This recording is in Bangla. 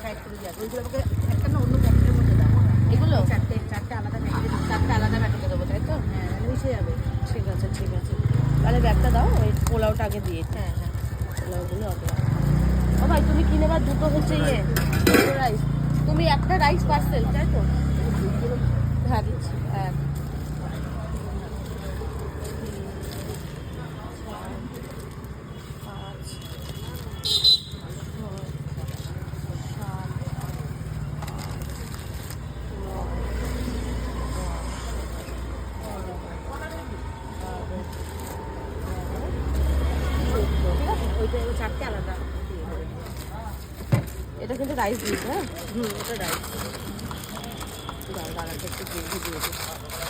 প্যাক করে দিয়ে আসবো। ওইগুলো আমাকে একটা না অন্য প্যাকেটের মধ্যে দাও। এগুলো চারটে আলাদা প্যাকেটে, চারটে আলাদা প্যাকেটে দেবো, তাই তো? হ্যাঁ, মিশে যাবে। ঠিক আছে ঠিক আছে, তাহলে ব্যাগটা দাও, ওই পোলাওটা আগে দিয়ে। হ্যাঁ হ্যাঁ, পোলাওগুলো আগে। ও ভাই তুমি কি নেবার? দুটো হচ্ছে রাইস। তুমি একটা রাইস পার্সেল, তাই তো? হ্যাঁ দিচ্ছি। হ্যাঁ ওইটা চারটে আলাদা দিয়ে দেবে। এটা কিন্তু রাইস দিস, হ্যাঁ? ওটা রাইস। দাঁড়াতে একটু দিয়ে দিই।